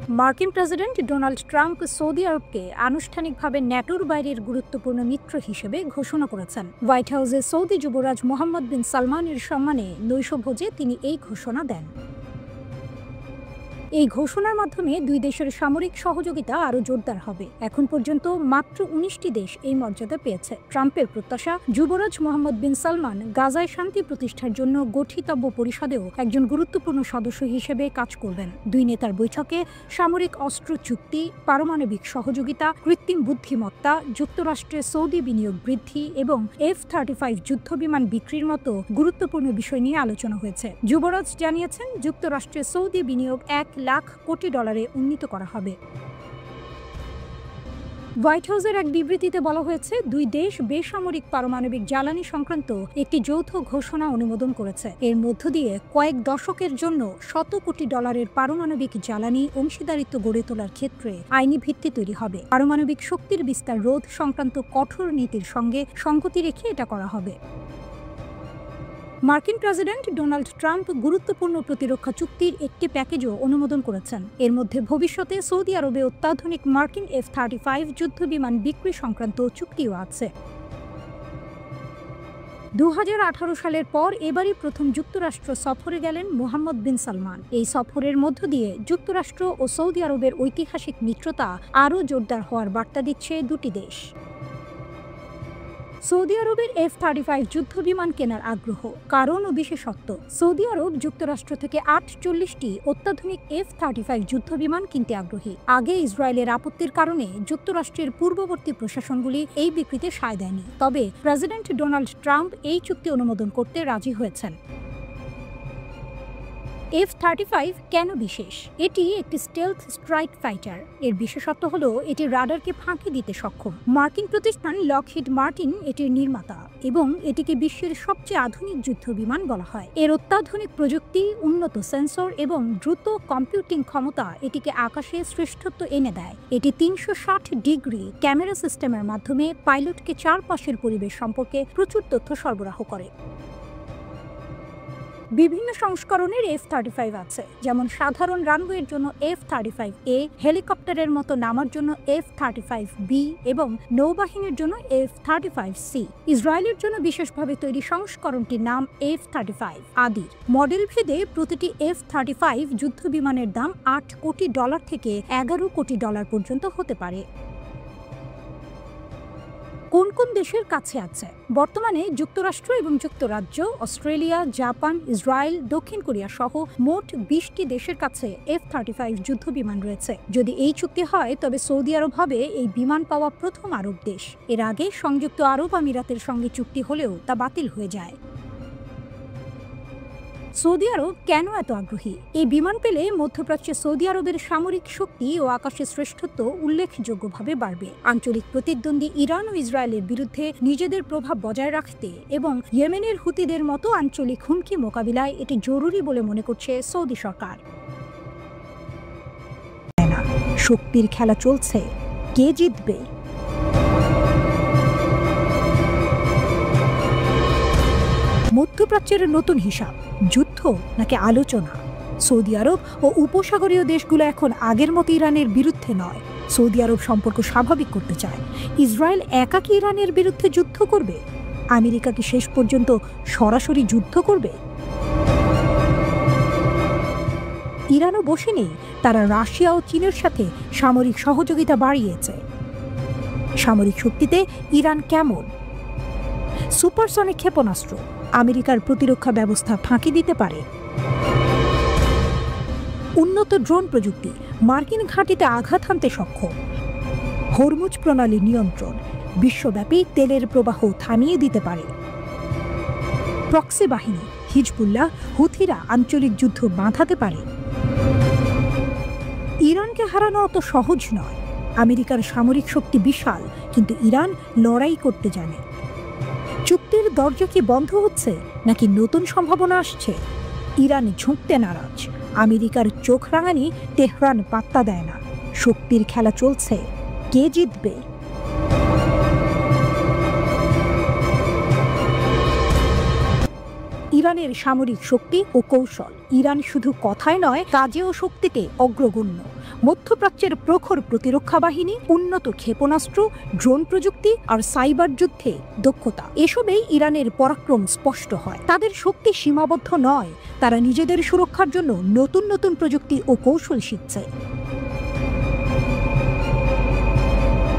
মার্কিন president Donald Trump Saudi আরবকে আনুষ্ঠানিকভাবে ন্যাটোর বাইরের গুরুত্বপূর্ণ মিত্র হিসেবে ঘোষণা করেছেন। হোয়াইট হাউসে সৌদি যুবরাজ মোহাম্মদ বিন সালমানের সম্মানে নৈশভোজে তিনি এই ঘোষণা দেন। এই ঘোষণার মাধ্যমে দুই দেশের সামরিক সহযোগিতা আরও জোরদার হবে। এখন পর্যন্ত মাত্র ১৯টি দেশ এই মর্যাদা পেয়েছে। ট্রাম্পের প্রত্যাশা, যুবরাজ মোহাম্মদ বিন সালমান গাজায় শান্তি প্রতিষ্ঠার জন্য গঠিতব্য পরিষদেও একজন গুরুত্বপূর্ণ সদস্য হিসেবে কাজ করবেন। দুই নেতার বৈঠকে সামরিক অস্ত্র চুক্তি, পারমাণবিক সহযোগিতা, কৃত্রিম বুদ্ধিমত্তা, যুক্তরাষ্ট্রে সৌদি বিনিয়োগ বৃদ্ধি এবং F-35 যুদ্ধবিমান বিক্রির মতো গুরুত্বপূর্ণ বিষয় নিয়ে আলোচনা হয়েছে। যুবরাজ জানিয়েছেন, যুক্তরাষ্ট্রে সৌদি বিনিয়োগ $1 লাখ কোটি উন্নীত করা হবে। হোয়াইট হাউসের এক বিবৃতিতে বলা হয়েছে, দুই দেশ বেসামরিক পারমাণবিক জ্বালানি সংক্রান্ত একটি যৌথ ঘোষণা অনুমোদন করেছে। এর মধ্য দিয়ে কয়েক দশকের জন্য $100 কোটি পারমাণবিক জ্বালানি অংশীদারিত্ব গড়ে তোলার ক্ষেত্রে আইনি ভিত্তি তৈরি হবে। পারমাণবিক শক্তির বিস্তার রোধ সংক্রান্ত কঠোর নীতির সঙ্গে সঙ্গতি রেখে এটা করা হবে। মার্কিন প্রেসিডেন্ট ডোনাল্ড ট্রাম্প গুরুত্বপূর্ণ প্রতিরক্ষা চুক্তির একটি প্যাকেজও অনুমোদন করেছেন। এর মধ্যে ভবিষ্যতে সৌদি আরবে অত্যাধুনিক মার্কিন F-35 যুদ্ধবিমান বিক্রি সংক্রান্ত চুক্তিও আছে। 2018 সালের পর এবারই প্রথম যুক্তরাষ্ট্র সফরে গেলেন মোহাম্মদ বিন সালমান। এই সফরের মধ্য দিয়ে যুক্তরাষ্ট্র ও সৌদি আরবের ঐতিহাসিক মিত্রতা আরও জোরদার হওয়ার বার্তা দিচ্ছে দুটি দেশ। সৌদি আরবের F-35 যুদ্ধবিমান কেনার আগ্রহ, কারণ ও বিশেষত্ব। সৌদি আরব যুক্তরাষ্ট্র থেকে 48টি অত্যাধুনিক F-35 যুদ্ধবিমান কিনতে আগ্রহী। আগে ইসরায়েলের আপত্তির কারণে যুক্তরাষ্ট্রের পূর্ববর্তী প্রশাসনগুলি এই বিক্রিতে সায় দেয়নি। তবে প্রেসিডেন্ট ডোনাল্ড ট্রাম্প এই চুক্তি অনুমোদন করতে রাজি হয়েছেন। F-35 কেন বিশেষ? এটি একটি স্টেলথ স্ট্রাইক ফাইটার। এর বিশেষত্ব হলো এটি রাডারকে ফাঁকি দিতে সক্ষম। মার্কিন প্রতিষ্ঠান লকহিড মার্টিন এটির নির্মাতা এবং এটিকে বিশ্বের সবচেয়ে আধুনিক যুদ্ধবিমান বলা হয়। এর অত্যাধুনিক প্রযুক্তি, উন্নত সেন্সর এবং দ্রুত কম্পিউটিং ক্ষমতা এটিকে আকাশে শ্রেষ্ঠত্ব এনে দেয়। এটি 360 ডিগ্রি ক্যামেরা সিস্টেমের মাধ্যমে পাইলটকে চারপাশের পরিবেশ সম্পর্কে প্রচুর তথ্য সরবরাহ করে। বিভিন্ন সংস্করণের F-35 আছে, যেমন সাধারণ রানওয়ের জন্য F-35A, হেলিকপ্টারের মতো নামার জন্য F-35B এবং নৌবাহিনীর জন্য F-35C। ইসরায়েলের জন্য বিশেষভাবে তৈরি সংস্করণটির নাম F-35 আদির। মডেল ভেদে প্রতিটি F-35 যুদ্ধবিমানের দাম $8 কোটি থেকে $11 কোটি পর্যন্ত হতে পারে। কোন কোন দেশের কাছে আছে? বর্তমানে যুক্তরাষ্ট্র এবং যুক্তরাজ্য, অস্ট্রেলিয়া, জাপান, ইসরায়েল, দক্ষিণ কোরিয়া সহ মোট 20টি দেশের কাছে F-35 যুদ্ধবিমান রয়েছে। যদি এই চুক্তি হয় তবে সৌদি আরব হবে এই বিমান পাওয়া প্রথম আরব দেশ। এর আগে সংযুক্ত আরব আমিরাতের সঙ্গে চুক্তি হলেও তা বাতিল হয়ে যায়। সৌদি আরব কেন এত আগ্রহী? এই বিমান পেলে মধ্যপ্রাচ্যে সৌদি আরবের সামরিক শক্তি ও আকাশের শ্রেষ্ঠত্ব উল্লেখযোগ্যভাবে বাড়বে। আঞ্চলিক প্রতিদ্বন্দ্বী ইরান ও ইসরায়েলের বিরুদ্ধে নিজেদের প্রভাব বজায় রাখতে এবং ইয়েমেনের হুতিদের মতো আঞ্চলিক হুমকি মোকাবিলায় এটি জরুরি বলে মনে করছে সৌদি সরকার। শক্তির খেলা চলছে, কে জিতবে? মধ্যপ্রাচ্যের নতুন হিসাব, যুদ্ধ নাকি আলোচনা? সৌদি আরব ও উপসাগরীয় দেশগুলো এখন আগের মতো ইরানের বিরুদ্ধে নয়। সৌদি আরব সম্পর্ক স্বাভাবিক করতে চায়। ইসরায়েল একা কি ইরানের বিরুদ্ধে যুদ্ধ করবে? আমেরিকা কি শেষ পর্যন্ত সরাসরি যুদ্ধ করবে? ইরানও বসে নেই, তারা রাশিয়া ও চীনের সাথে সামরিক সহযোগিতা বাড়িয়েছে। সামরিক শক্তিতে ইরান কেমন? সুপারসনিক ক্ষেপণাস্ত্র আমেরিকার প্রতিরক্ষা ব্যবস্থা ফাঁকি দিতে পারে। উন্নত ড্রোন প্রযুক্তি মার্কিন ঘাঁটিতে আঘাত হানতে সক্ষম। হরমুজ প্রণালী নিয়ন্ত্রণ বিশ্বব্যাপী তেলের প্রবাহ থামিয়ে দিতে পারে। প্রক্সি বাহিনী হিজবুল্লাহ, হুথিরা আঞ্চলিক যুদ্ধ বাঁধাতে পারে। ইরানকে হারানো অত সহজ নয়। আমেরিকার সামরিক শক্তি বিশাল, কিন্তু ইরান লড়াই করতে জানে। চুক্তির দরজা কি বন্ধ হচ্ছে নাকি নতুন সম্ভাবনা আসছে? ইরান ঝুঁকতে নারাজ, আমেরিকার চোখ রাঙানি তেহরান পাত্তা দেয় না। শক্তির খেলা চলছে, কে জিতবে? ইরানের সামরিক শক্তি ও কৌশল। ইরান শুধু কথায় নয়, কাজেও শক্তিতে অগ্রগণ্য। মধ্যপ্রাচ্যের প্রখর প্রতিরক্ষা বাহিনী, উন্নত ক্ষেপণাস্ত্র, ড্রোন প্রযুক্তি আর সাইবার যুদ্ধে দক্ষতা, এসবেই ইরানের পরাক্রম স্পষ্ট হয়। তাদের শক্তি সীমাবদ্ধ নয়, তারা নিজেদের সুরক্ষার জন্য নতুন নতুন প্রযুক্তি ও কৌশল শিখছে।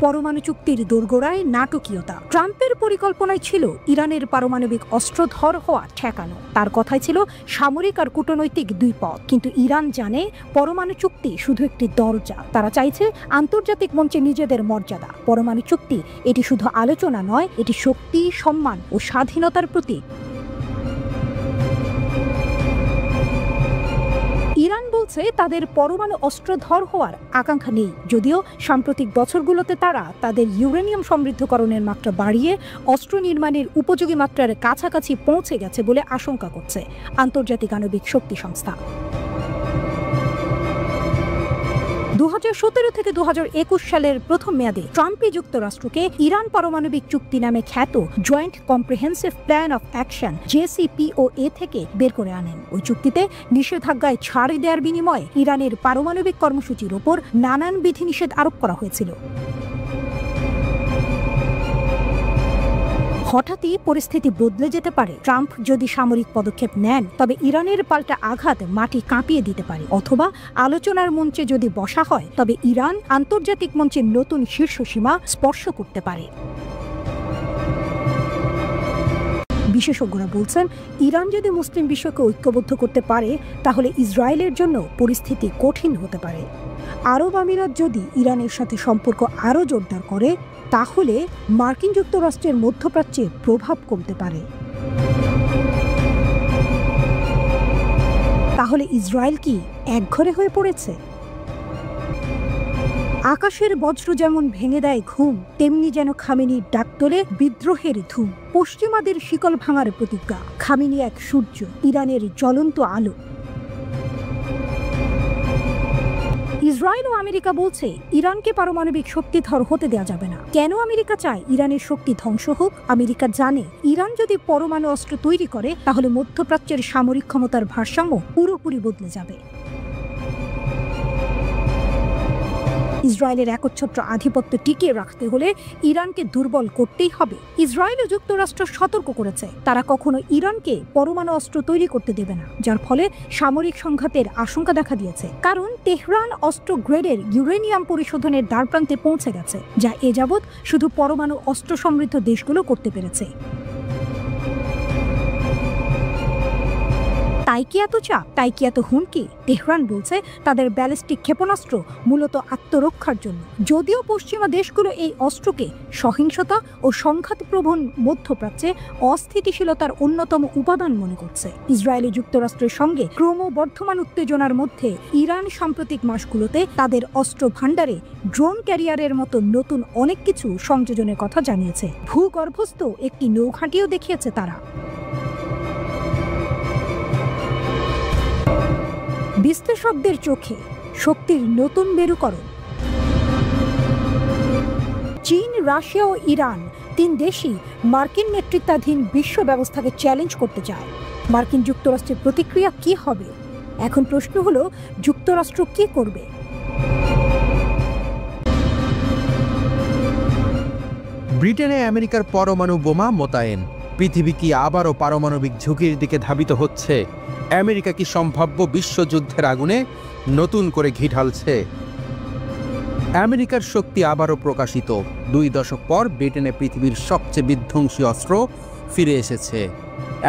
পরমাণু চুক্তির দোরগোড়ায় নাটকীয়তা। ট্রাম্পের পরিকল্পনায় ছিল ইরানের পারমাণবিক অস্ত্রধর হওয়া ঠেকানো। তার কথাই ছিল সামরিক আর কূটনৈতিক দুই পথ। কিন্তু ইরান জানে পরমাণু চুক্তি শুধু একটি দরজা। তারা চাইছে আন্তর্জাতিক মঞ্চে নিজেদের মর্যাদা। পরমাণু চুক্তি এটি শুধু আলোচনা নয়, এটি শক্তি, সম্মান ও স্বাধীনতার প্রতীক। ইরান বলছে তাদের পরমাণু অস্ত্রধর হওয়ার আকাঙ্ক্ষা নেই, যদিও সাম্প্রতিক বছরগুলোতে তারা তাদের ইউরেনিয়াম সমৃদ্ধকরণের মাত্রা বাড়িয়ে অস্ত্র নির্মাণের উপযোগী মাত্রার কাছাকাছি পৌঁছে গেছে বলে আশঙ্কা করছে আন্তর্জাতিক আণবিক শক্তি সংস্থা। 2017 থেকে 2021 সালের প্রথম মেয়াদে ট্রাম্পই যুক্তরাষ্ট্রকে ইরান পারমাণবিক চুক্তি নামে খ্যাত joint comprehensive plan of action JCPOA থেকে বের করে আনেন। ওই চুক্তিতে নিষেধাজ্ঞায় ছাড় দেওয়ার বিনিময়ে ইরানের পারমাণবিক কর্মসূচির ওপর নানান বিধিনিষেধ আরোপ করা হয়েছিল। হঠাৎই পরিস্থিতি বদলে যেতে পারে। ট্রাম্প যদি সামরিক পদক্ষেপ নেন, তবে ইরানের পাল্টা আঘাত মাটি কাঁপিয়ে দিতে পারে। অথবা আলোচনার মঞ্চে যদি বসা হয়, তবে ইরান আন্তর্জাতিক মঞ্চের নতুন শীর্ষ সীমা স্পর্শ করতে পারে। বিশেষজ্ঞরা বলছেন, ইরান যদি মুসলিম বিশ্বকে ঐক্যবদ্ধ করতে পারে, তাহলে ইসরায়েলের জন্য পরিস্থিতি কঠিন হতে পারে। আরব আমিরাত যদি ইরানের সাথে সম্পর্ক আরও জোরদার করে, তাহলে মার্কিন যুক্তরাষ্ট্রের মধ্যপ্রাচ্যে প্রভাব কমতে পারে। তাহলে ইসরায়েল কি একঘরে হয়ে পড়েছে? আকাশের বজ্র যেমন ভেঙে দেয় ঘুম, তেমনি যেন খামেনির ডাক তোলে বিদ্রোহের ধুম। পশ্চিমাদের শিকল ভাঙার প্রতিজ্ঞা। খামেনি এক সূর্য, ইরানের জ্বলন্ত আলো। ইসরায়েল ও আমেরিকা বলছে ইরানকে পারমাণবিক শক্তিধর হতে দেওয়া যাবে না। কেন আমেরিকা চায় ইরানের শক্তি ধ্বংস হোক? আমেরিকা জানে ইরান যদি পরমাণু অস্ত্র তৈরি করে, তাহলে মধ্যপ্রাচ্যের সামরিক ক্ষমতার ভারসাম্য পুরোপুরি বদলে যাবে। ইসরায়েলের একচ্ছত্র আধিপত্য টিকিয়ে রাখতে হলে ইরানকে দুর্বল করতেই হবে। ইসরায়েল ও যুক্তরাষ্ট্র সতর্ক করেছে, তারা কখনো ইরানকে পরমাণু অস্ত্র তৈরি করতে দেবে না, যার ফলে সামরিক সংঘাতের আশঙ্কা দেখা দিয়েছে। কারণ তেহরান অস্ত্র গ্রেডের ইউরেনিয়াম পরিশোধনের দ্বারপ্রান্তে পৌঁছে গেছে, যা এ যাবৎ শুধু পরমাণু অস্ত্র সমৃদ্ধ দেশগুলো করতে পেরেছে। তাই কি এত চাপ? তাই কি এত হুমকি? তেহরান বলছে তাদের ব্যালিস্টিক ক্ষেপণাস্ত্র মূলত আত্মরক্ষার জন্য। যদিও পশ্চিমা দেশগুলো এই অস্ত্রকে সহিংসতা ও সংঘাতপ্রবণ মধ্যপ্রাচ্যে অস্থিতিশীলতার অন্যতম উপাদান মনে করছে। ইসরায়েলি যুক্তরাষ্ট্রের সঙ্গে ক্রমবর্ধমান উত্তেজনার মধ্যে ইরান সাম্প্রতিক মাসগুলোতে তাদের অস্ত্র ভাণ্ডারে ড্রোন ক্যারিয়ারের মতো নতুন অনেক কিছু সংযোজনের কথা জানিয়েছে। ভূগর্ভস্থ একটি নৌঘাঁটিও দেখিয়েছে তারা। বিশ্লেষকদের চোখে শক্তির নতুন মেরুকরণ। চীন, রাশিয়া ও ইরান তিন দেশই মার্কিন নেতৃত্বাধীন বিশ্ব ব্যবস্থাকে চ্যালেঞ্জ করতে চায়। মার্কিন যুক্তরাষ্ট্রের প্রতিক্রিয়া কি হবে? এখন প্রশ্ন হলো, যুক্তরাষ্ট্র কি করবে? ব্রিটেনে আমেরিকার পরমাণু বোমা মোতায়েন। পৃথিবী কি আবারও পারমাণবিক ঝুঁকির দিকে ধাবিত হচ্ছে? আমেরিকা কি সম্ভাব্য বিশ্বযুদ্ধের আগুনে নতুন করে ঘি ঢালছে? আমেরিকার শক্তি আবারও প্রকাশিত। 2 দশক পর ব্রিটেনে পৃথিবীর সবচেয়ে বিধ্বংসী অস্ত্র ফিরে এসেছে।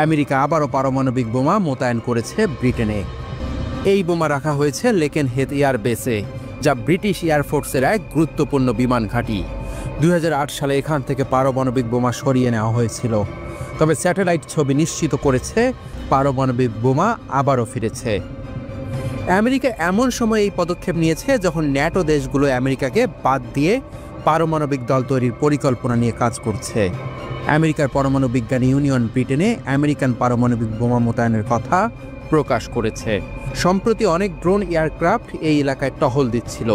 আমেরিকা আবারও পারমাণবিক বোমা মোতায়েন করেছে ব্রিটেনে। এই বোমা রাখা হয়েছে লেকেনহেথ এয়ার বেসে, যা ব্রিটিশ এয়ারফোর্সের এক গুরুত্বপূর্ণ বিমান ঘাঁটি। 2008 সালে এখান থেকে পারমাণবিক বোমা সরিয়ে নেওয়া হয়েছিল। তবে স্যাটেলাইট ছবি নিশ্চিত করেছে পারমাণবিক বোমা আবারও ফিরেছে। আমেরিকা এমন সময় এই পদক্ষেপ নিয়েছে যখন ন্যাটো দেশগুলো আমেরিকাকে বাদ দিয়ে পারমাণবিক দল তৈরির পরিকল্পনা নিয়ে কাজ করছে। আমেরিকার পরমাণু বিজ্ঞান ইউনিয়ন ব্রিটেনে আমেরিকান পারমাণবিক বোমা মোতায়েনের কথা প্রকাশ করেছে। সম্প্রতি অনেক ড্রোন এয়ারক্রাফট এই এলাকায় টহল দিচ্ছিল,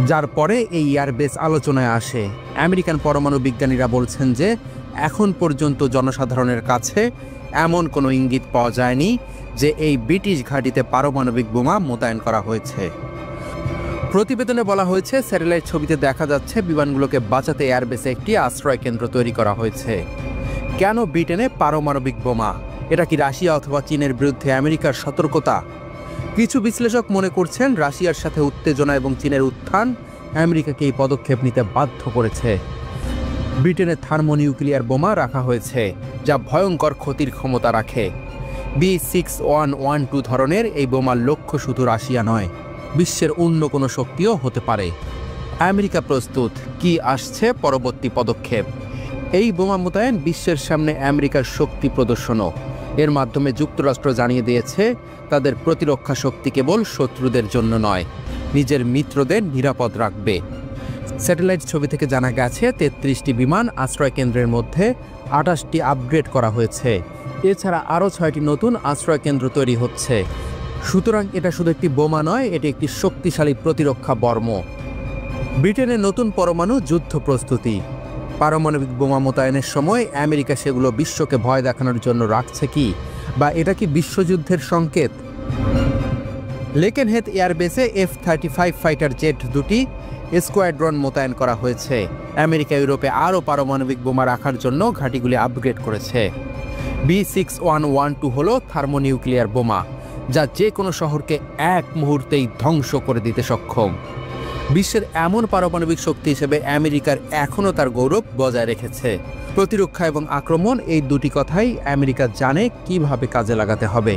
যার পরে এই এয়ারবেস আলোচনায় আসে। আমেরিকান পরমাণু বিজ্ঞানীরা বলছেন যে এখন পর্যন্ত জনসাধারণের কাছে এমন কোনো ইঙ্গিত পাওয়া যায়নি যে এই ব্রিটিশ ঘাঁটিতে পারমাণবিক বোমা মোতায়েন করা হয়েছে। প্রতিবেদনে বলা হয়েছে, স্যাটেলাইট ছবিতে দেখা যাচ্ছে বিমানগুলোকে বাঁচাতে এয়ারবেসে একটি আশ্রয় কেন্দ্র তৈরি করা হয়েছে। কেন ব্রিটেনে পারমাণবিক বোমা? এটা কি রাশিয়া অথবা চীনের বিরুদ্ধে আমেরিকার সতর্কতা? কিছু বিশ্লেষক মনে করছেন, রাশিয়ার সাথে উত্তেজনা এবং চীনের উত্থান আমেরিকাকে এই পদক্ষেপ নিতে বাধ্য করেছে। ব্রিটেনে থার্মোনিউক্লিয়ার বোমা রাখা হয়েছে, যা ভয়ঙ্কর ক্ষতির ক্ষমতা রাখে। B6112 ধরনের এই বোমার লক্ষ্য শুধু রাশিয়া নয়, বিশ্বের অন্য কোনো শক্তিও হতে পারে। আমেরিকা প্রস্তুত, কি আসছে পরবর্তী পদক্ষেপ? এই বোমা মোতায়েন বিশ্বের সামনে আমেরিকার শক্তি প্রদর্শনও। এর মাধ্যমে যুক্তরাষ্ট্র জানিয়ে দিয়েছে, তাদের প্রতিরক্ষা শক্তি কেবল শত্রুদের জন্য নয়, নিজের মিত্রদের নিরাপদ রাখবে। স্যাটেলাইট ছবি থেকে জানা গেছে, 33টি বিমান আশ্রয় কেন্দ্রের মধ্যে 28টি আপগ্রেড করা হয়েছে। এছাড়া আরও 6টি নতুন আশ্রয় কেন্দ্র তৈরি হচ্ছে। সুতরাং এটা শুধু একটি বোমা নয়, এটি একটি শক্তিশালী প্রতিরক্ষা বর্ম। ব্রিটেনের নতুন পরমাণু যুদ্ধ প্রস্তুতি। পারমাণবিক বোমা মোতায়েনের সময় আমেরিকা সেগুলো বিশ্বকে ভয় দেখানোর জন্য রাখছে কি, বা এটা কি বিশ্বযুদ্ধের সংকেত? লেকেনহেথ এয়ারবেসে F-35 ফাইটার জেট দুটি স্কোয়াড্রন মোতায়েন করা হয়েছে। আমেরিকা ইউরোপে আরও পারমাণবিক বোমা রাখার জন্য ঘাঁটিগুলি আপগ্রেড করেছে। B6112 হল থার্মোনিউক্লিয়ার বোমা, যা যে কোনো শহরকে এক মুহূর্তেই ধ্বংস করে দিতে সক্ষম। বিশ্বের এমন পারমাণবিক শক্তি হিসেবে আমেরিকার এখনও তার গৌরব বজায় রেখেছে। প্রতিরক্ষা এবং আক্রমণ, এই দুটি কথাই আমেরিকা জানে কিভাবে কাজে লাগাতে হবে।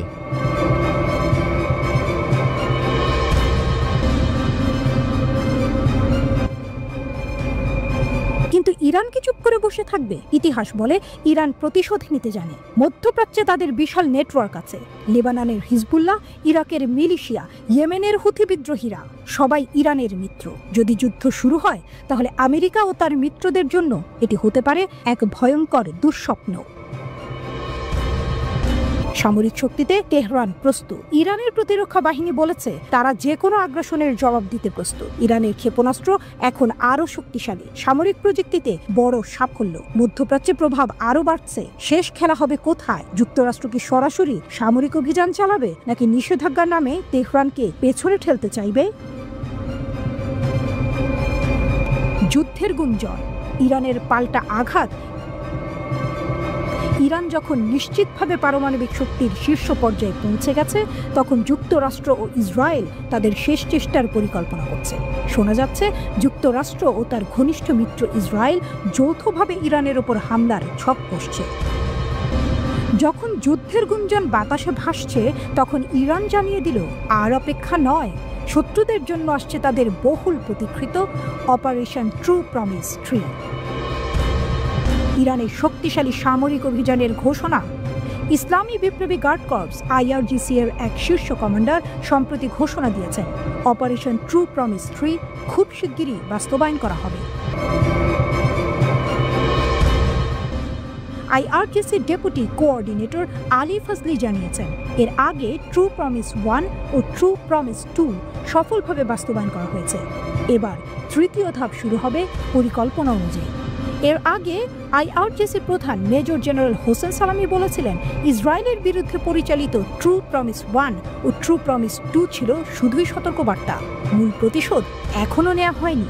কিন্তু ইরান কি চুপ করে বসে থাকবে? ইতিহাস বলে ইরান প্রতিশোধ নিতে জানে। মধ্যপ্রাচ্যে তাদের বিশাল নেটওয়ার্ক আছে। লেবাননের হিজবুল্লাহ, ইরাকের মিলিশিয়া, ইয়েমেনের হুথি বিদ্রোহীরা সবাই ইরানের মিত্র। যদি যুদ্ধ শুরু হয়, তাহলে আমেরিকা ও তার মিত্রদের জন্য এটি হতে পারে এক ভয়ঙ্কর দুঃস্বপ্ন। সামরিক শক্তিতে তেহরান প্রস্তুত। ইরানের প্রতিরক্ষা বাহিনী বলেছে, তারা যে কোনো আগ্রাসনের জবাব দিতে প্রস্তুত। ইরানের ক্ষেপণাস্ত্র এখন আরও শক্তিশালী। সামরিক প্রযুক্তিতে বড় সাফল্য। মধ্যপ্রাচ্যে প্রভাব আরও বাড়ছে। শেষ খেলা হবে কোথায়? যুক্তরাষ্ট্র কি সরাসরি সামরিক অভিযান চালাবে, নাকি নিষেধাজ্ঞার নামে তেহরানকে পেছনে ঠেলতে চাইবে? যুদ্ধের গুঞ্জন, ইরানের পাল্টা আঘাত। ইরান যখন নিশ্চিতভাবে পারমাণবিক শক্তির শীর্ষ পর্যায়ে পৌঁছে গেছে, তখন যুক্তরাষ্ট্র ও ইসরায়েল তাদের শেষ চেষ্টার পরিকল্পনা করছে। শোনা যাচ্ছে, যুক্তরাষ্ট্র ও তার ঘনিষ্ঠ মিত্র ইসরায়েল যৌথভাবে ইরানের ওপর হামলার ছক কষছে। যখন যুদ্ধের গুঞ্জন বাতাসে ভাসছে, তখন ইরান জানিয়ে দিল, আর অপেক্ষা নয়, শত্রুদের জন্য আসছে তাদের বহুল প্রতীক্ষিত অপারেশন ট্রু প্রমিস 3। ইরানের শক্তিশালী সামরিক অভিযানের ঘোষণা। ইসলামী বিপ্লবী গার্ড কর্পস IRGC এর এক শীর্ষ কমান্ডার সম্প্রতি ঘোষণা দিয়েছেন, অপারেশন ট্রু প্রমিস 3 খুব শিগগিরই বাস্তবায়ন করা হবে। IRGC ডেপুটি কোঅর্ডিনেটর আলী ফজলি জানিয়েছেন, এর আগে ট্রু প্রমিস 1 ও ট্রু প্রমিস 2 সফলভাবে বাস্তবায়ন করা হয়েছে। এবার তৃতীয় ধাপ শুরু হবে পরিকল্পনা অনুযায়ী। এর আগে IRGC প্রধান মেজর জেনারেল হোসেন সালামি বলেছিলেন, ইসরায়েলের বিরুদ্ধে পরিচালিত ট্রু প্রমিস 1 ও ট্রু প্রমিস 2 ছিল শুধুই সতর্কবার্তা, মূল প্রতিশোধ এখনও নেওয়া হয়নি।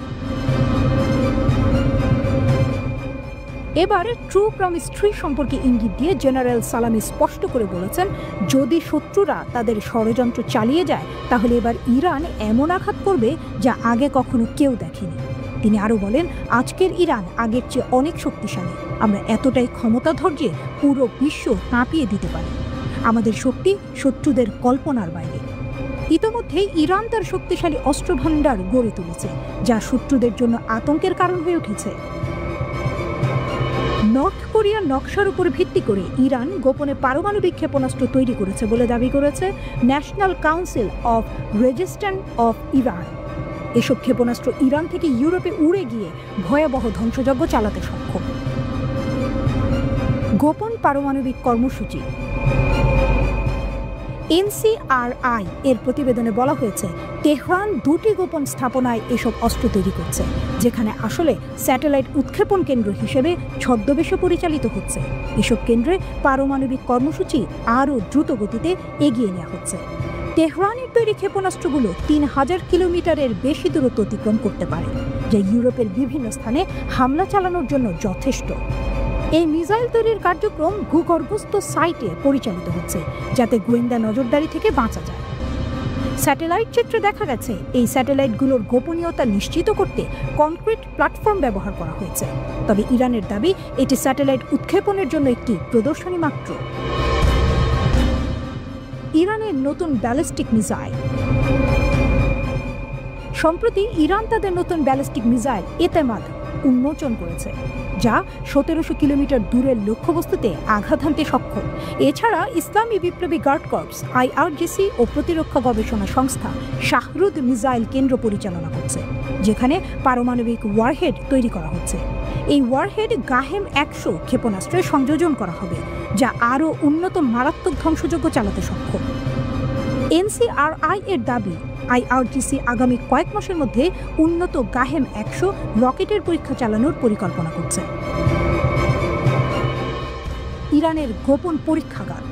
এবারে ট্রু প্রমিস 3 সম্পর্কে ইঙ্গিত দিয়ে জেনারেল সালামি স্পষ্ট করে বলেছেন, যদি শত্রুরা তাদের ষড়যন্ত্র চালিয়ে যায়, তাহলে এবার ইরান এমন আঘাত করবে যা আগে কখনো কেউ দেখেনি। তিনি আরও বলেন, আজকের ইরান আগের চেয়ে অনেক শক্তিশালী। আমরা এতটাই ক্ষমতাধর যে পুরো বিশ্ব কাঁপিয়ে দিতে পারি। আমাদের শক্তি শত্রুদের কল্পনার বাইরে। ইতোমধ্যেই ইরান তার শক্তিশালী অস্ত্রভাণ্ডার গড়ে তুলেছে, যা শত্রুদের জন্য আতঙ্কের কারণ হয়ে উঠেছে। নর্থ কোরিয়ার নকশার উপর ভিত্তি করে ইরান গোপনে পারমাণবিক ক্ষেপণাস্ত্র তৈরি করেছে বলে দাবি করেছে national council of resistance of Iran. এসব ক্ষেপণাস্ত্র ইরান থেকে ইউরোপে উড়ে গিয়ে ভয়াবহ ধ্বংসযজ্ঞ চালাতে সক্ষম। গোপন পারমাণবিক কর্মসূচি। NCRI এর প্রতিবেদনে বলা হয়েছে, তেহরান 2টি গোপন স্থাপনায় এসব অস্ত্র তৈরি করছে, যেখানে আসলে স্যাটেলাইট উৎক্ষেপণ কেন্দ্র হিসেবে ছদ্মবেশে পরিচালিত হচ্ছে। এসব কেন্দ্রে পারমাণবিক কর্মসূচি আরও দ্রুত গতিতে এগিয়ে নেওয়া হচ্ছে। তেহরানের তৈরি ক্ষেপণাস্ত্রগুলো ৩,০০০ কিলোমিটারের বেশি দূরত্ব অতিক্রম করতে পারে, যা ইউরোপের বিভিন্ন স্থানে হামলা চালানোর জন্য যথেষ্ট। এই মিসাইল তৈরির কার্যক্রম ভূগর্ভস্থ সাইটে পরিচালিত হচ্ছে, যাতে গোয়েন্দা নজরদারি থেকে বাঁচা যায়। স্যাটেলাইট চিত্রে দেখা গেছে এই স্যাটেলাইটগুলোর গোপনীয়তা নিশ্চিত করতে কনক্রিট প্ল্যাটফর্ম ব্যবহার করা হয়েছে। তবে ইরানের দাবি এটি স্যাটেলাইট উৎক্ষেপণের জন্য একটি প্রদর্শনী মাত্র। ইরানের নতুন ব্যালিস্টিক মিসাইল। সম্প্রতি ইরান তাদের নতুন ব্যালিস্টিক মিসাইল এতেমাদ উন্মোচন করেছে, যা ১৭০০ কিলোমিটার দূরের লক্ষ্যবস্তুতে আঘাত হানতে সক্ষম। এছাড়া ইসলামী বিপ্লবী গার্ড কর্পস IRGC ও প্রতিরক্ষা গবেষণা সংস্থা শাহরুদ মিসাইল কেন্দ্র পরিচালনা করছে, যেখানে পারমাণবিক ওয়ারহেড তৈরি করা হচ্ছে। এই ওয়ারহেড গাহেম-১০০ ক্ষেপণাস্ত্রে সংযোজন করা হবে, যা আরও উন্নত মারাত্মক ধ্বংসযোগ্য চালাতে সক্ষম। NCRI এর দাবি IRGC আগামী কয়েক মাসের মধ্যে উন্নত গাহেম-১০০ রকেটের পরীক্ষা চালানোর পরিকল্পনা করছে। ইরানের গোপন পরীক্ষাগার।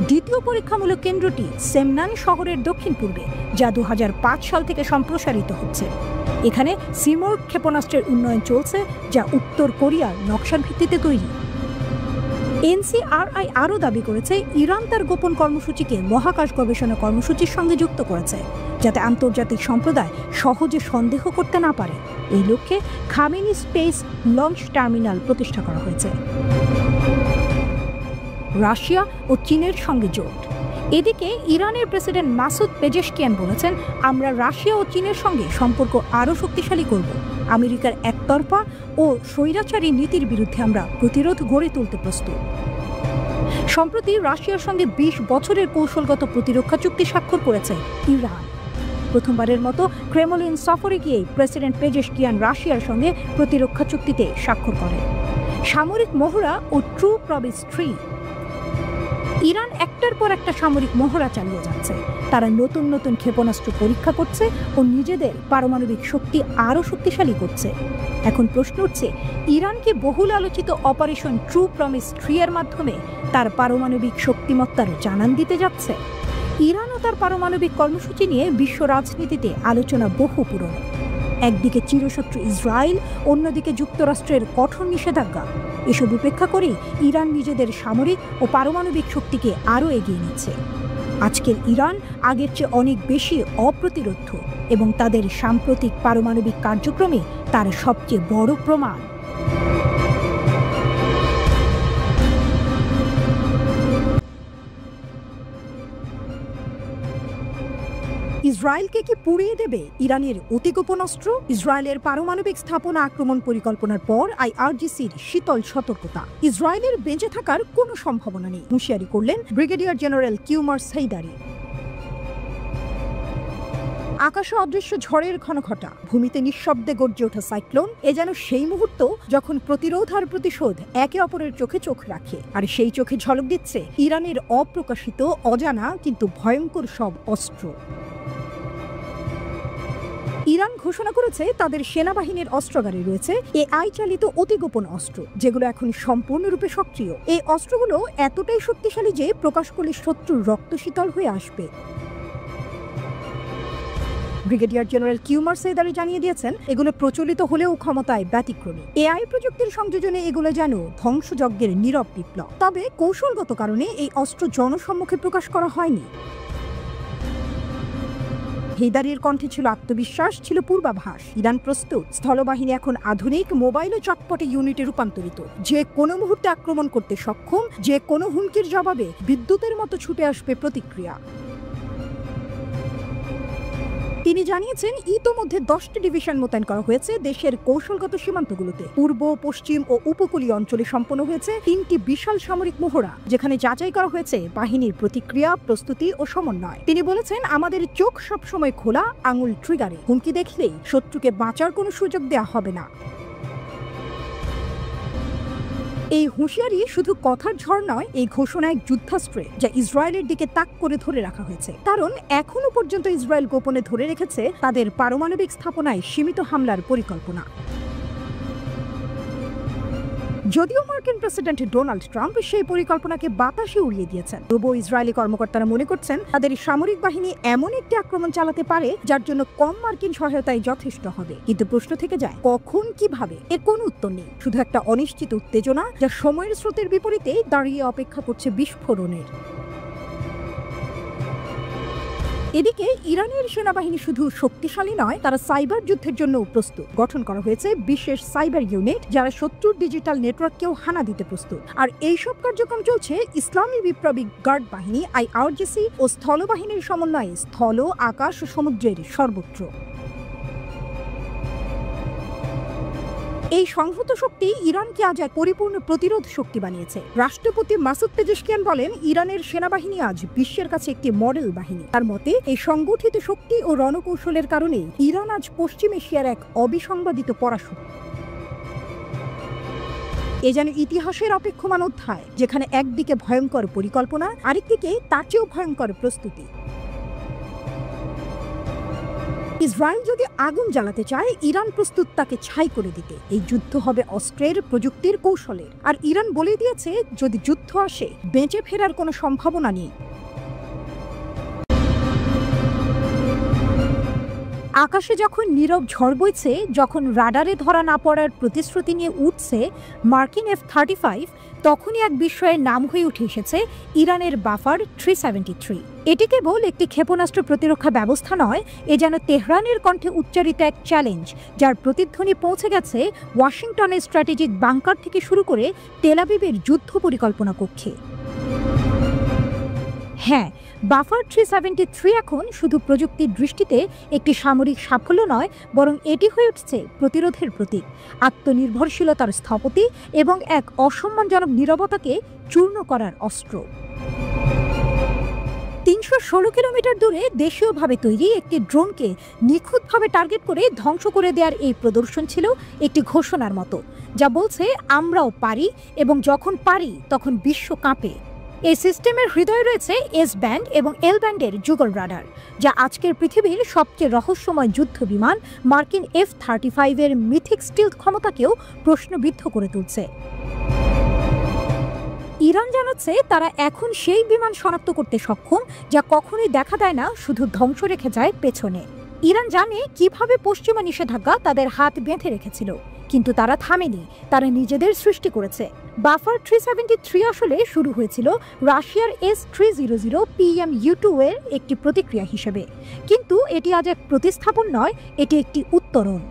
দ্বিতীয় পরীক্ষামূলক কেন্দ্রটি সেমনান শহরের দক্ষিণ পূর্বে, যা ২০০৫ সাল থেকে সম্প্রসারিত হচ্ছে। এখানে সিমোর ক্ষেপণাস্ত্রের উন্নয়ন চলছে, যা উত্তর কোরিয়ার নকশার ভিত্তিতে তৈরি। NCRI আরও দাবি করেছে ইরান তার গোপন কর্মসূচিকে মহাকাশ গবেষণা কর্মসূচির সঙ্গে যুক্ত করেছে, যাতে আন্তর্জাতিক সম্প্রদায় সহজে সন্দেহ করতে না পারে। এই লক্ষ্যে খামেনি স্পেস লঞ্চ টার্মিনাল প্রতিষ্ঠা করা হয়েছে। রাশিয়া ও চীনের সঙ্গে জোট। এদিকে ইরানের প্রেসিডেন্ট মাসুদ পেজেশকিয়ান বলেছেন, আমরা রাশিয়া ও চীনের সঙ্গে সম্পর্ক আরও শক্তিশালী করব। আমেরিকার একতরফা ও স্বৈরাচারী নীতির বিরুদ্ধে আমরা প্রতিরোধ গড়ে তুলতে প্রস্তুত। সম্প্রতি রাশিয়ার সঙ্গে ২০ বছরের কৌশলগত প্রতিরক্ষা চুক্তি স্বাক্ষর করেছে ইরান। প্রথমবারের মতো ক্রেমলিন সফরে গিয়ে প্রেসিডেন্ট পেজেশকিয়ান রাশিয়ার সঙ্গে প্রতিরক্ষা চুক্তিতে স্বাক্ষর করেন। সামরিক মহড়া ও ট্রু প্রমিস 3। ইরান একটার পর একটা সামরিক মহড়া চালিয়ে যাচ্ছে। তারা নতুন নতুন ক্ষেপণাস্ত্র পরীক্ষা করছে ও নিজেদের পারমাণবিক শক্তি আরও শক্তিশালী করছে। এখন প্রশ্ন উঠছে, ইরান কি বহুল আলোচিত অপারেশন ট্রু প্রমিস 3 এর মাধ্যমে তার পারমাণবিক শক্তিমত্তার জানান দিতে যাচ্ছে? ইরান ও তার পারমাণবিক কর্মসূচি নিয়ে বিশ্ব রাজনীতিতে আলোচনা বহু পুরনো। একদিকে চিরশত্রু ইসরায়েল, অন্যদিকে যুক্তরাষ্ট্রের কঠোর নিষেধাজ্ঞা। এসব উপেক্ষা করে ইরান নিজেদের সামরিক ও পারমাণবিক শক্তিকে আরও এগিয়ে নিচ্ছে। আজকের ইরান আগের চেয়ে অনেক বেশি অপ্রতিরোধ এবং তাদের সাম্প্রতিক পারমাণবিক কার্যক্রমে তার সবচেয়ে বড় প্রমাণ। ইসরায়েলকে কি পুড়িয়ে দেবে ইরানের অতি গোপন অস্ত্র? ইসরায়েলের পারমাণবিক স্থাপনা আক্রমণ পরিকল্পনার পর IRGCর শীতল সতর্কতা। ইসরায়েলের বেঁচে থাকার কোনো সম্ভাবনা নেই, হুঁশিয়ারি করলেন ব্রিগেডিয়ার জেনারেল কিউমার সেইদারি। আকাশে অদৃশ্য ঝড়ের ঘনঘটা, ভূমিতে নিঃশব্দে গর্জে ওঠা সাইক্লোন। এ যেন সেই মুহূর্ত যখন প্রতিরোধ আর প্রতিশোধ একে অপরের চোখে চোখ রাখে। আর সেই চোখে ঝলক দিচ্ছে ইরানের অপ্রকাশিত, অজানা কিন্তু ভয়ঙ্কর সব অস্ত্র। ইরান ঘোষণা করেছে তাদের সেনাবাহিনীর অস্ত্রাগারে রয়েছে AI চালিত অতি গোপন অস্ত্র, যেগুলো এখন সম্পূর্ণরূপে সক্রিয়। এই অস্ত্রগুলো এতটাই শক্তিশালী যে প্রকাশ করলে শত্রুর রক্ত শীতল হয়ে আসবে। ব্রিগেডিয়ার জেনারেল কিউমার সেইদারি জানিয়ে দিয়েছেন, এগুলো প্রচলিত হলেও ক্ষমতায় ব্যতিক্রমী। AI প্রযুক্তির সংযোজনে এগুলো যেন ধ্বংসযজ্ঞের নীরব বিপ্লব। তবে কৌশলগত কারণে এই অস্ত্র জনসম্মুখে প্রকাশ করা হয়নি। হেদারির কণ্ঠে ছিল আত্মবিশ্বাস, ছিল পূর্বাভাস। ইরান প্রস্তুত, স্থলবাহিনী এখন আধুনিক, মোবাইল ও চটপটে ইউনিটে রূপান্তরিত, যে কোনো মুহূর্তে আক্রমণ করতে সক্ষম, যে কোনো হুমকির জবাবে বিদ্যুতের মতো ছুটে আসবে প্রতিক্রিয়া। তিনি জানিয়েছেন, ইতোমধ্যে 10টি ডিভিশন মোতায়েন করা হয়েছে দেশের কৌশলগত সীমান্তগুলোতে। পূর্ব, পশ্চিম ও উপকূলীয় অঞ্চলে সম্পন্ন হয়েছে 3টি বিশাল সামরিক মহড়া, যেখানে যাচাই করা হয়েছে বাহিনীর প্রতিক্রিয়া, প্রস্তুতি ও সমন্বয়। তিনি বলেছেন, আমাদের চোখ সবসময় খোলা, আঙুল ট্রিগারে। হুমকি দেখলেই শত্রুকে বাঁচার কোনো সুযোগ দেওয়া হবে না। এই হুঁশিয়ারি শুধু কথার ঝড় নয়, এই ঘোষণা এক যুদ্ধাস্ত্রে, যা ইসরায়েলের দিকে তাক করে ধরে রাখা হয়েছে। কারণ এখনো পর্যন্ত ইসরায়েল গোপনে ধরে রেখেছে তাদের পারমাণবিক স্থাপনায় সীমিত হামলার পরিকল্পনা। যদিও মার্কিন প্রেসিডেন্ট ডোনাল্ড ট্রাম্প সেই পরিকল্পনাকে বাতাসে উড়িয়ে দিয়েছেন, তবুও ইসরায়েলি কর্মকর্তারা মনে করছেন তাদের সামরিক বাহিনী এমন একটি আক্রমণ চালাতে পারে যার জন্য কম মার্কিন সহায়তাই যথেষ্ট হবে। কিন্তু প্রশ্ন থেকে যায় কখন, কিভাবে, এর কোনো উত্তর নেই। শুধু একটা অনিশ্চিত উত্তেজনা যা সময়ের স্রোতের বিপরীতে দাঁড়িয়ে অপেক্ষা করছে বিস্ফোরণের। এদিকে ইরানের সেনাবাহিনী শুধু শক্তিশালী নয়, তারা সাইবার যুদ্ধের জন্য প্রস্তুত। গঠন করা হয়েছে বিশেষ সাইবার ইউনিট যারা শত্রুর ডিজিটাল নেটওয়ার্ককেও হানা দিতে প্রস্তুত। আর এইসব কার্যক্রম চলছে ইসলামী বিপ্লবী গার্ড বাহিনী IRGC ও স্থলবাহিনীর সমন্বয়ে স্থল, আকাশ ও সমুদ্রের সর্বত্র। এই সংহত শক্তি ইরানকে আজ এক পরিপূর্ণ প্রতিরোধ শক্তি বানিয়েছে। রাষ্ট্রপতি মাসুদ পেজেশকিয়ান বলেন, ইরানের সেনাবাহিনী আজ বিশ্বের কাছে একটি মডেল বাহিনী। তার মতে, এই সংগঠিত শক্তি ও রণকৌশলের কারণে ইরান আজ পশ্চিম এশিয়ার এক অবিসংবাদিত পরাশক্তি। এ যেন ইতিহাসের অপেক্ষমান অধ্যায়, যেখানে একদিকে ভয়ঙ্কর পরিকল্পনা, আরেকদিকে তার চেয়েও ভয়ঙ্কর প্রস্তুতি। ইসরায়েল যদি আগুন জ্বালাতে চায়, ইরান প্রস্তুত তাকে ছাই করে দিতে। এই যুদ্ধ হবে অস্ত্রের, প্রযুক্তির, কৌশলের। আর ইরান বলে দিয়েছে, যদি যুদ্ধ আসে, বেঁচে ফেরার কোনো সম্ভাবনা নেই। আকাশে যখন নীরব ঝড় বইছে, যখন রাডারে ধরা না পড়ার প্রতিশ্রুতি নিয়ে উঠছে মার্কিন F-35, তখনই এক বিস্ময়ের নাম হয়ে উঠে এসেছে ইরানের বাফার 373। এটি কেবল একটি ক্ষেপণাস্ত্র প্রতিরক্ষা ব্যবস্থা নয়, এ যেন তেহরানের কণ্ঠে উচ্চারিত এক চ্যালেঞ্জ, যার প্রতিধ্বনি পৌঁছে গেছে ওয়াশিংটনের স্ট্র্যাটেজিক বাংকার থেকে শুরু করে তেল আবিবের যুদ্ধ পরিকল্পনা কক্ষে। হ্যাঁ, বাফার 373 এখন শুধু প্রযুক্তির দৃষ্টিতে একটি সামরিক সাফল্য নয়, বরং এটি হয়ে উঠছে প্রতিরোধের প্রতীক, আত্মনির্ভরশীলতার স্থপতি এবং এক অসম্মানজনক নীরবতাকে চূর্ণ করার অস্ত্র। 316 কিলোমিটার দূরে দেশীয়ভাবে তৈরি একটি ড্রোনকে নিখুঁতভাবে টার্গেট করে ধ্বংস করে দেওয়ার এই প্রদর্শন ছিল একটি ঘোষণার মতো, যা বলছে আমরাও পারি, এবং যখন পারি তখন বিশ্ব কাঁপে। এই সিস্টেমের হৃদয়ে রয়েছে এস ব্যান্ড এবং এল ব্যান্ডের যুগল রাডার, যা আজকের পৃথিবীর সবচেয়ে রহস্যময় যুদ্ধ বিমান মার্কিন F-35 এর মিথিক স্টিলথ ক্ষমতাকেও প্রশ্নবিদ্ধ করে তুলছে। ইরান জানাচ্ছে তারা এখন সেই বিমান শনাক্ত করতে সক্ষম যা কখনোই দেখা দেয় না, শুধু ধ্বংস রেখে যায় পেছনে। ইরান জানে কিভাবে পশ্চিমা নিষেধাজ্ঞা তাদের হাত বেঁধে রেখেছিল, কিন্তু তারা থামেনি, তারা নিজেদের সৃষ্টি করেছে। বাফার 373 আসলে শুরু হয়েছিল রাশিয়ার S-300 PMU-2 এর একটি প্রতিক্রিয়া হিসেবে, কিন্তু এটি আজ এক প্রতিস্থাপন নয়, এটি একটি উত্তরণ।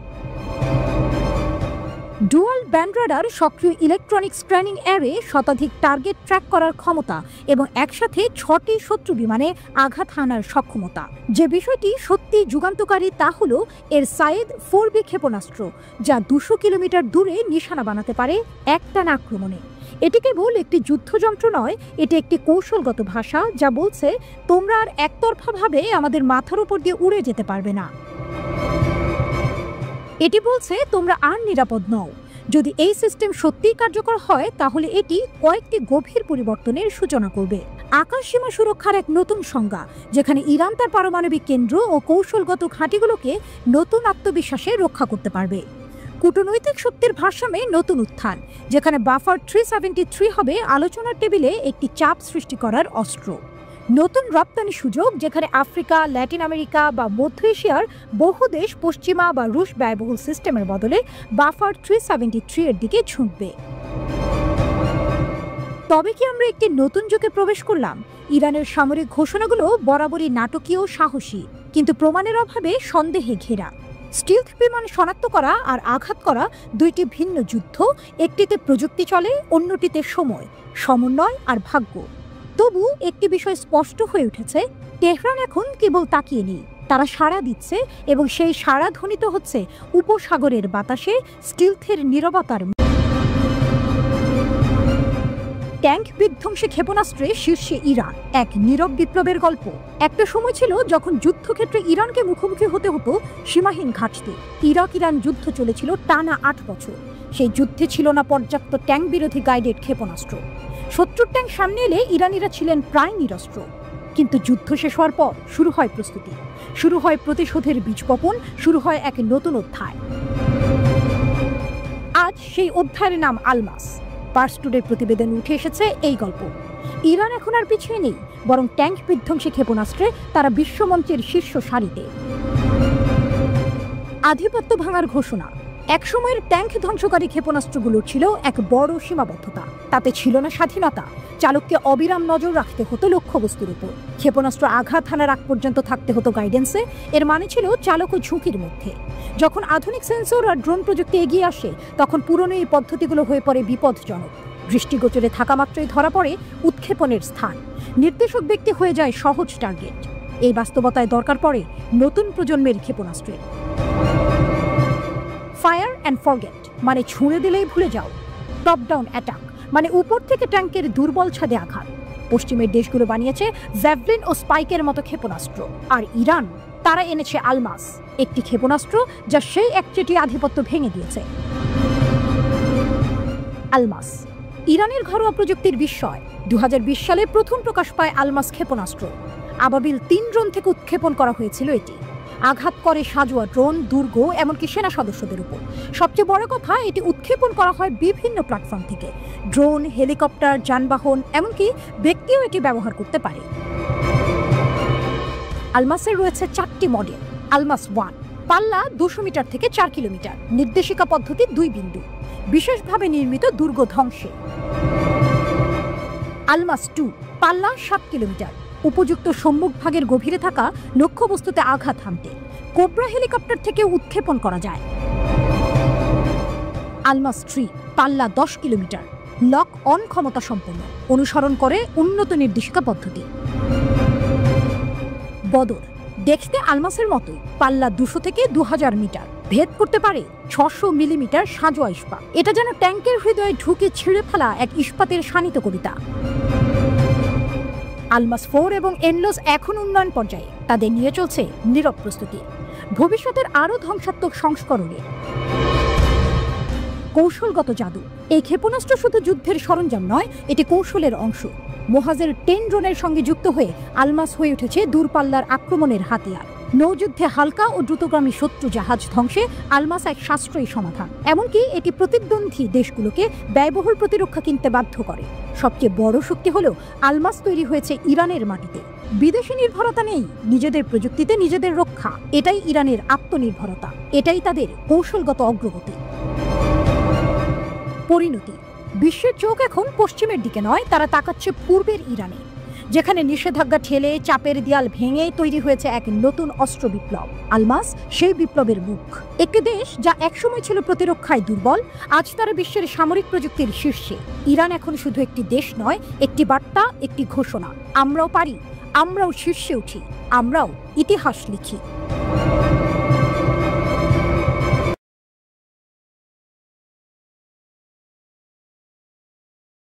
ডুয়াল ব্যান্ড রাডার, সক্রিয় ইলেকট্রনিক স্ক্যানিং অ্যারে, শতাধিক টার্গেট ট্র্যাক করার ক্ষমতা এবং একসাথে 6টি শত্রু বিমানে আঘাত হানার সক্ষমতা। যে বিষয়টি সত্যি যুগান্তকারী তা হল এর সায়েদ 4B ক্ষেপণাস্ত্র, যা 200 কিলোমিটার দূরে নিশানা বানাতে পারে একটানা আক্রমণে। এটি কেবল একটি যুদ্ধযন্ত্র নয়, এটি একটি কৌশলগত ভাষা যা বলছে, তোমরা আর একতরফাভাবে আমাদের মাথার উপর দিয়ে উড়ে যেতে পারবে না। এটি বলছে, তোমরা আর নিরাপদ নও। যদি এই সিস্টেম সত্যিই কার্যকর হয়, তাহলে এটি কয়েকটি গভীর পরিবর্তনের সূচনা করবে। আকাশ সীমা সুরক্ষার এক নতুন সংজ্ঞা, যেখানে ইরান তার পারমাণবিক কেন্দ্র ও কৌশলগত ঘাঁটিগুলোকে নতুন আত্মবিশ্বাসে রক্ষা করতে পারবে। কূটনৈতিক শক্তির ভারসাম্যে নতুন উত্থান, যেখানে বাফার 373 হবে আলোচনার টেবিলে একটি চাপ সৃষ্টি করার অস্ত্র। নতুন রপ্তানি সুযোগ, যেখানে আফ্রিকা, ল্যাটিন আমেরিকা বা মধ্য এশিয়ার বহু দেশ পশ্চিমা বা রুশ ব্যয়বহুল সিস্টেমের বদলে বাফার 373 এর দিকে ঝুঁকবে। তবে কি আমরা একটি নতুন যুগে প্রবেশ করলাম? ইরানের সামরিক ঘোষণাগুলো বরাবরই নাটকীয়, সাহসী, কিন্তু প্রমাণের অভাবে সন্দেহে ঘেরা। স্টিলথ বিমান শনাক্ত করা আর আঘাত করা দুইটি ভিন্ন যুদ্ধ, একটিতে প্রযুক্তি চলে, অন্যটিতে সময়, সমন্বয় আর ভাগ্য। তবু একটি বিষয় স্পষ্ট হয়ে উঠেছে, তেহরান এখন কেবল তাকিয়ে নেই, তারা সাড়া দিচ্ছে, এবং সেই সাড়া ধ্বনিত হচ্ছে উপসাগরের বাতাসে, স্টিলথের নীরবতার। ট্যাঙ্ক বিধ্বংসী ক্ষেপণাস্ত্রে শীর্ষে ইরান, এক নীরব বিপ্লবের গল্প। একটা সময় ছিল যখন যুদ্ধক্ষেত্রে ইরানকে মুখোমুখি হতে হতো সীমাহীন ঘাঁটিতে। ইরান যুদ্ধ চলেছিল টানা 8 বছর। সেই যুদ্ধে ছিল না পর্যাপ্ত ট্যাঙ্ক বিরোধী গাইডেড ক্ষেপণাস্ত্র। শত্রুর ট্যাঙ্ক সামনে এলে ইরানিরা ছিলেন প্রায় নিরস্ত্র। কিন্তু যুদ্ধ শেষ হওয়ার পর শুরু হয় প্রস্তুতি, শুরু হয় প্রতিশোধের বীজ বপন, শুরু হয় এক নতুন অধ্যায়। আজ সেই অধ্যায়ের নাম আলমাস। পার্স টুডের প্রতিবেদন উঠে এসেছে এই গল্প। ইরান এখন আর পিছিয়ে নেই, বরং ট্যাঙ্ক বিধ্বংসী ক্ষেপণাস্ত্রে তারা বিশ্বমঞ্চের শীর্ষ সারিতে। আধিপত্য ভাঙার ঘোষণা। একসময়ের ট্যাঙ্ক ধ্বংসকারী ক্ষেপণাস্ত্রগুলো ছিল এক বড় সীমাবদ্ধতা। তাতে ছিল না স্বাধীনতা, চালককে অবিরাম নজর রাখতে হতো লক্ষ্যবস্তুর উপর। ক্ষেপণাস্ত্র আঘাত হানার আগ পর্যন্ত থাকতে হতো গাইডেন্সে। এর মানে ছিল চালকও ঝুঁকির মধ্যে। যখন আধুনিক সেন্সর আর ড্রোন প্রযুক্তি এগিয়ে আসে, তখন পুরনো এই পদ্ধতিগুলো হয়ে পড়ে বিপজ্জনক। দৃষ্টিগোচরে থাকা মাত্রই ধরা পড়ে উৎক্ষেপণের স্থান। নির্দেশক ব্যক্তি হয়ে যায় সহজ টার্গেট। এই বাস্তবতায় দরকার পড়ে নতুন প্রজন্মের ক্ষেপণাস্ত্রের। ফায়ার অ্যান্ড ফরগেট মানে ছুঁড়ে দিলেই ভুলে যাও। টপ ডাউন অ্যাটাক মানে উপর থেকে ট্যাঙ্কের দুর্বল ছাদে আঘাত। পশ্চিমের দেশগুলো বানিয়েছে জ্যাভলিন ও স্পাইকের মতো ক্ষেপণাস্ত্র, আর ইরান তারা এনেছে আলমাস, একটি ক্ষেপণাস্ত্র যা সেই একচেটি আধিপত্য ভেঙে দিয়েছে। আলমাস ইরানের ঘরোয়া প্রযুক্তির বিস্ময়। 2020 সালে প্রথম প্রকাশ পায় আলমাস ক্ষেপণাস্ত্র। আবাবিল 3 ড্রোন থেকে উৎক্ষেপণ করা হয়েছিল এটি। আঘাত করে সাজোয়া ড্রোন, দুর্গ, এমনকি সেনা সদস্যদের উপর। সবচেয়ে বড় কথা, এটি উৎক্ষেপণ করা হয় বিভিন্ন প্ল্যাটফর্ম থেকে। ড্রোন, হেলিকপ্টার, যানবাহন, এমনকি ব্যক্তিও এটি ব্যবহার করতে পারে। আলমাসের রয়েছে 4টি মডেল। আলমাস 1 পাল্লা 200 মিটার থেকে 4 কিলোমিটার, নির্দেশিকা পদ্ধতি 2 বিন্দু, বিশেষভাবে নির্মিত দুর্গ ধ্বংসে। আলমাস 2 পাল্লা 7 কিলোমিটার, উপযুক্ত সম্মুখভাগের গভীরে থাকা লক্ষ্যবস্তুতে আঘাত হানতে। কোবরা হেলিকপ্টার থেকে উৎক্ষেপণ করা যায়। আলমাস 3 পাল্লা 10 কিলোমিটার, লক অন ক্ষমতা সম্পন্ন, অনুসরণ করে উন্নত নির্দেশিকা পদ্ধতি। বদর দেখতে আলমাসের মতোই, পাল্লা 200 থেকে 2000 মিটার, ভেদ করতে পারে 600 মিলিমিটার সাজোয়া ইস্পাত। এটা যেন ট্যাঙ্কের হৃদয়ে ঢুকে ছিঁড়ে ফেলা এক ইস্পাতের শানিত কবিতা। আলমাস 4 এবং এনলোস এখন উন্নয়ন পর্যায়ে, তাদের নিয়ে চলছে নীরব প্রস্তুতি ভবিষ্যতের আরও ধ্বংসাত্মক সংস্করণে। কৌশলগত জাদু। এই ক্ষেপণাস্ত্র শুধু যুদ্ধের সরঞ্জাম নয়, এটি কৌশলের অংশ। মোহাজের 10 ড্রোনের সঙ্গে যুক্ত হয়ে আলমাস হয়ে উঠেছে দূরপাল্লার আক্রমণের হাতিয়ার। নৌযুদ্ধে হালকা ও দ্রুতগামী শত্রু জাহাজ ধ্বংসে আলমাস এক সাশ্রয়ী সমাধান। এমনকি এটি প্রতিদ্বন্দ্বী দেশগুলোকে ব্যয়বহুল প্রতিরক্ষা কিনতে বাধ্য করে। সবচেয়ে বড় শক্তি হলো আলমাস তৈরি হয়েছে ইরানের মাটিতে। বিদেশি নির্ভরতা নেই, নিজেদের প্রযুক্তিতে নিজেদের রক্ষা। এটাই ইরানের আত্মনির্ভরতা, এটাই তাদের কৌশলগত অগ্রগতি। পরিণতি। বিশ্বের চোখ এখন পশ্চিমের দিকে নয়, তারা তাকাচ্ছে পূর্বের ইরানে, যেখানে নিষেধাজ্ঞা ঠেলে চাপের দেয়াল ভেঙে তৈরি হয়েছে এক নতুন অস্ত্র বিপ্লব। আলমাস সেই বিপ্লবের মুখ। একটি দেশ যা একসময় ছিল প্রতিরক্ষায় দুর্বল, আজ তারা বিশ্বের সামরিক প্রযুক্তির শীর্ষে। ইরান এখন শুধু একটি দেশ নয়, একটি বার্তা, একটি ঘোষণা। আমরাও পারি, আমরাও শীর্ষে উঠি, আমরাও ইতিহাস লিখি।